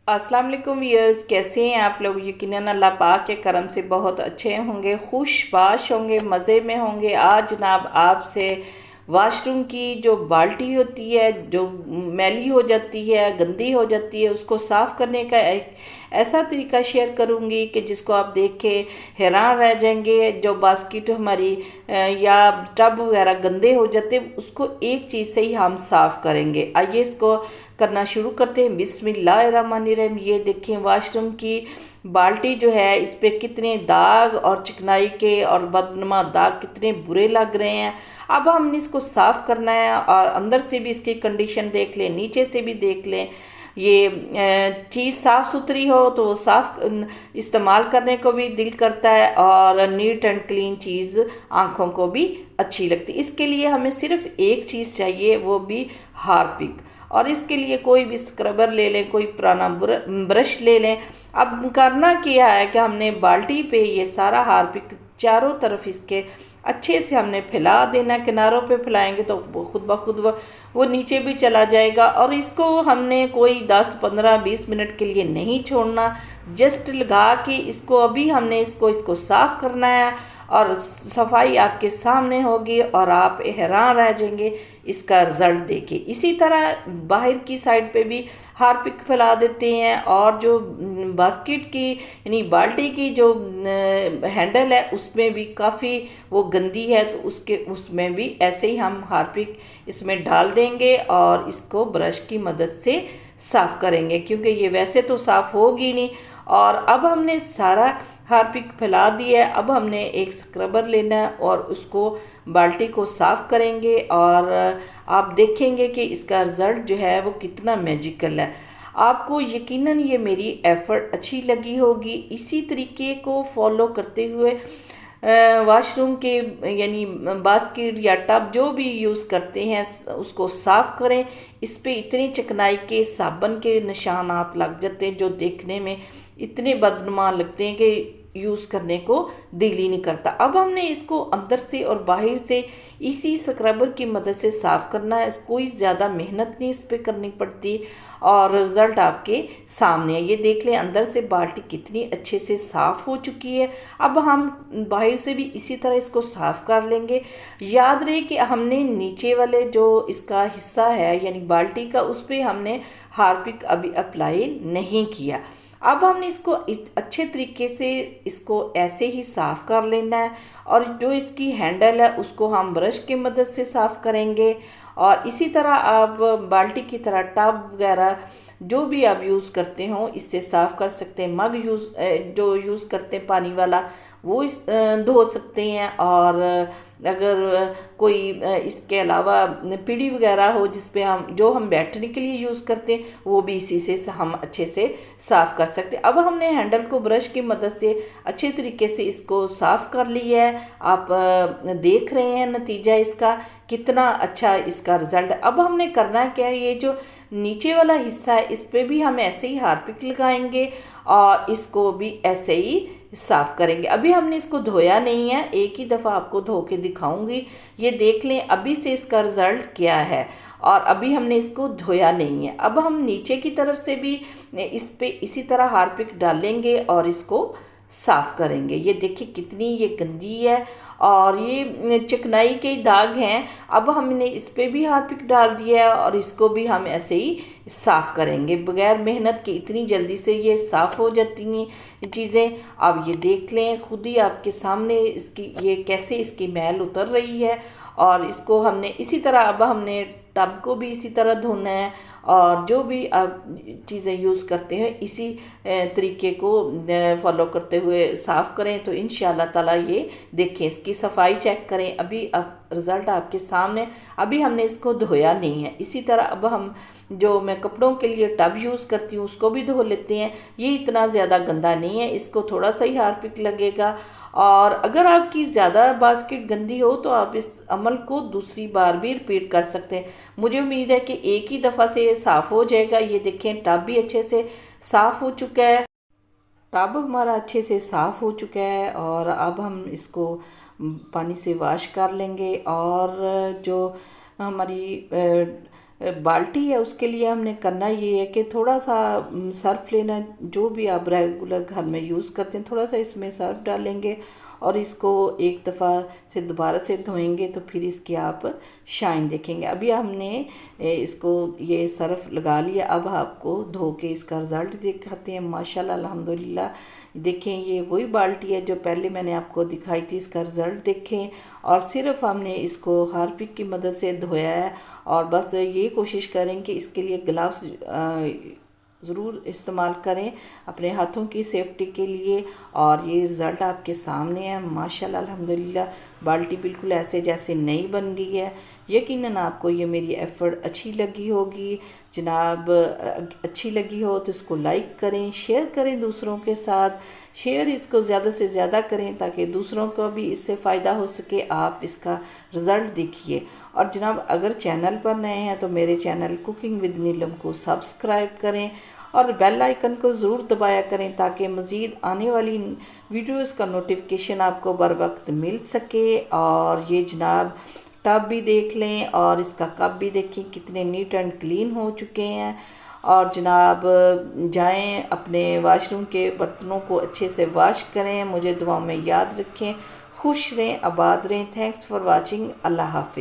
अस्सलाम वालेकुम व्यूअर्स, कैसे हैं आप लोग। यकीनन अल्लाह पाक के करम से बहुत अच्छे होंगे, खुशबाश होंगे, मज़े में होंगे। आज जनाब आपसे वाशरूम की जो बाल्टी होती है, जो मैली हो जाती है, गंदी हो जाती है, उसको साफ़ करने का एक ऐसा तरीका शेयर करूंगी कि जिसको आप देख के हैरान रह जाएंगे। जो बास्केट हमारी या टब वगैरह गंदे हो जाते हैं, उसको एक चीज़ से ही हम साफ़ करेंगे। आइए इसको करना शुरू करते हैं। बिस्मिल्लाहिर्रहमानिर्रहीम। ये देखें वाशरूम की बाल्टी जो है, इस पे कितने दाग और चिकनाई के और बदनुमा दाग कितने बुरे लग रहे हैं। अब हमने इसको साफ़ करना है और अंदर से भी इसकी कंडीशन देख लें, नीचे से भी देख लें। ये चीज़ साफ़ सुथरी हो तो वो साफ़ इस्तेमाल करने को भी दिल करता है और नीट एंड क्लीन चीज़ आँखों को भी अच्छी लगती है। इसके लिए हमें सिर्फ एक चीज़ चाहिए, वो भी हार्पिक। और इसके लिए कोई भी स्क्रबर ले लें, कोई पुराना ब्रश ले लें। अब करना क्या है कि हमने बाल्टी पे ये सारा हार्पिक चारों तरफ इसके अच्छे से हमने फैला देना। किनारों पे फैलाएंगे तो वो खुद ब खुद वो नीचे भी चला जाएगा। और इसको हमने कोई 10 15 20 मिनट के लिए नहीं छोड़ना, जस्ट लगा के इसको अभी हमने इसको साफ़ करना है। और सफाई आपके सामने होगी और आप हैरान रह जाएंगे इसका रिज़ल्ट देके। इसी तरह बाहर की साइड पे भी हार्पिक फैला देते हैं। और जो बास्केट की यानी बाल्टी की जो हैंडल है, उसमें भी काफ़ी वो गंदी है, तो उसमें भी ऐसे ही हम हार्पिक इसमें डाल देंगे और इसको ब्रश की मदद से साफ़ करेंगे, क्योंकि ये वैसे तो साफ़ होगी नहीं। और अब हमने सारा हार्पिक फैला दिया है। अब हमने एक स्क्रबर लेना है और उसको बाल्टी को साफ़ करेंगे और आप देखेंगे कि इसका रिज़ल्ट जो है वो कितना मैजिकल है। आपको यकीनन ये मेरी एफ़र्ट अच्छी लगी होगी। इसी तरीके को फॉलो करते हुए वाशरूम के यानी बास्केट या टब जो भी यूज़ करते हैं उसको साफ़ करें। इस पे इतनी चिकनाई के साबुन के निशानात लग जाते हैं जो देखने में इतने बदनुमा लगते हैं कि यूज़ करने को दिल ही नहीं करता। अब हमने इसको अंदर से और बाहर से इसी स्क्रबर की मदद से साफ़ करना है। कोई ज़्यादा मेहनत नहीं इस पर करनी पड़ती और रिज़ल्ट आपके सामने है। ये देख लें अंदर से बाल्टी कितनी अच्छे से साफ़ हो चुकी है। अब हम बाहर से भी इसी तरह इसको साफ़ कर लेंगे। याद रहे कि हमने नीचे वाले जो इसका हिस्सा है यानी बाल्टी का, उस पर हमने हार्पिक अभी अप्लाई नहीं किया। अब हमने इसको अच्छे तरीके से इसको ऐसे ही साफ़ कर लेना है। और जो इसकी हैंडल है उसको हम ब्रश की मदद से साफ़ करेंगे। और इसी तरह आप बाल्टी की तरह टब वगैरह जो भी आप यूज़ करते हो इससे साफ़ कर सकते हैं। मग जो यूज़ करते हैं पानी वाला, वो धो सकते हैं। और अगर कोई इसके अलावा पीढ़ी वगैरह हो जिस पे हम बैठने के लिए यूज़ करते हैं, वो भी इसी से हम अच्छे से साफ़ कर सकते हैं। अब हमने हैंडल को ब्रश की मदद से अच्छे तरीके से इसको साफ़ कर लिया है। आप देख रहे हैं नतीजा इसका कितना अच्छा इसका रिज़ल्ट। अब हमने करना क्या है, ये जो नीचे वाला हिस्सा है इस पे भी हम ऐसे ही हार्पिक लगाएंगे और इसको भी ऐसे ही साफ़ करेंगे। अभी हमने इसको धोया नहीं है, एक ही दफ़ा आपको धो के दिखाऊंगी। ये देख लें अभी से इसका रिज़ल्ट क्या है। और अभी हमने इसको धोया नहीं है। अब हम नीचे की तरफ से भी इस पे इसी तरह हार्पिक डालेंगे और इसको साफ़ करेंगे। ये देखिए कितनी ये गंदी है और ये चिकनाई के दाग हैं। अब हमने इस पे भी हार्पिक डाल दिया है और इसको भी हम ऐसे ही साफ़ करेंगे बगैर मेहनत के। इतनी जल्दी से ये साफ़ हो जाती हैं चीज़ें। अब ये देख लें खुद ही आपके सामने इसकी ये कैसे इसकी मैल उतर रही है। और इसको हमने इसी तरह अब हमने टब को भी इसी तरह धोना है। और जो भी आप चीज़ें यूज़ करते हैं इसी तरीके को फॉलो करते हुए साफ़ करें तो इंशाल्लाह ताला ये देखें इसकी सफाई चेक करें। अभी अब रिज़ल्ट आपके सामने। अभी हमने इसको धोया नहीं है। इसी तरह अब हम जो मैं कपड़ों के लिए टब यूज़ करती हूँ उसको भी धो लेते हैं। ये इतना ज़्यादा गंदा नहीं है, इसको थोड़ा सा ही हार्पिक लगेगा। और अगर आपकी ज़्यादा बास्केट गंदी हो तो आप इस अमल को दूसरी बार भी रिपीट कर सकते हैं। मुझे उम्मीद है कि एक ही दफ़ा से ये साफ़ हो जाएगा। ये देखें टब भी अच्छे से साफ़ हो चुका है। टब हमारा अच्छे से साफ़ हो चुका है और अब हम इसको पानी से वॉश कर लेंगे। और जो हमारी बाल्टी है उसके लिए हमने करना ये है कि थोड़ा सा सर्फ लेना, जो भी आप रेगुलर घर में यूज़ करते हैं, थोड़ा सा इसमें सर्फ डालेंगे और इसको एक दफ़ा से दोबारा से धोएंगे तो फिर इसकी आप शाइन देखेंगे। अभी हमने इसको ये सर्फ लगा लिया, अब आपको धो के इसका रिज़ल्ट दिखाते हैं। माशाल्लाह अल्हम्दुलिल्लाह, देखें ये वही बाल्टी है जो पहले मैंने आपको दिखाई थी। इसका रिज़ल्ट देखें, और सिर्फ हमने इसको हार्पिक की मदद से धोया है। और बस ये कोशिश करें कि इसके लिए ग्लव्स ज़रूर इस्तेमाल करें अपने हाथों की सेफ्टी के लिए। और ये रिज़ल्ट आपके सामने है। माशाल्लाह अल्हम्दुलिल्लाह, बाल्टी बिल्कुल ऐसे जैसे नई बन गई है। यकीनन आपको ये मेरी एफ़र्ट अच्छी लगी होगी जनाब। अच्छी लगी हो तो इसको लाइक करें, शेयर करें दूसरों के साथ। शेयर इसको ज़्यादा से ज़्यादा करें ताकि दूसरों को भी इससे फ़ायदा हो सके। आप इसका रिज़ल्ट देखिए। और जनाब अगर चैनल पर नए हैं तो मेरे चैनल कुकिंग विद नीलम को सब्सक्राइब करें और बेल आइकन को ज़रूर दबाया करें ताकि मज़ीद आने वाली वीडियोस का नोटिफिकेशन आपको बर वक्त मिल सके। और ये जनाब टब भी देख लें और इसका कप भी देखें कितने नीट एंड क्लीन हो चुके हैं। और जनाब जाएं अपने वाशरूम के बर्तनों को अच्छे से वॉश करें। मुझे दुआओं में याद रखें। खुश रहें, आबाद रहें। Thanks for watching. अल्लाह हाफिज़।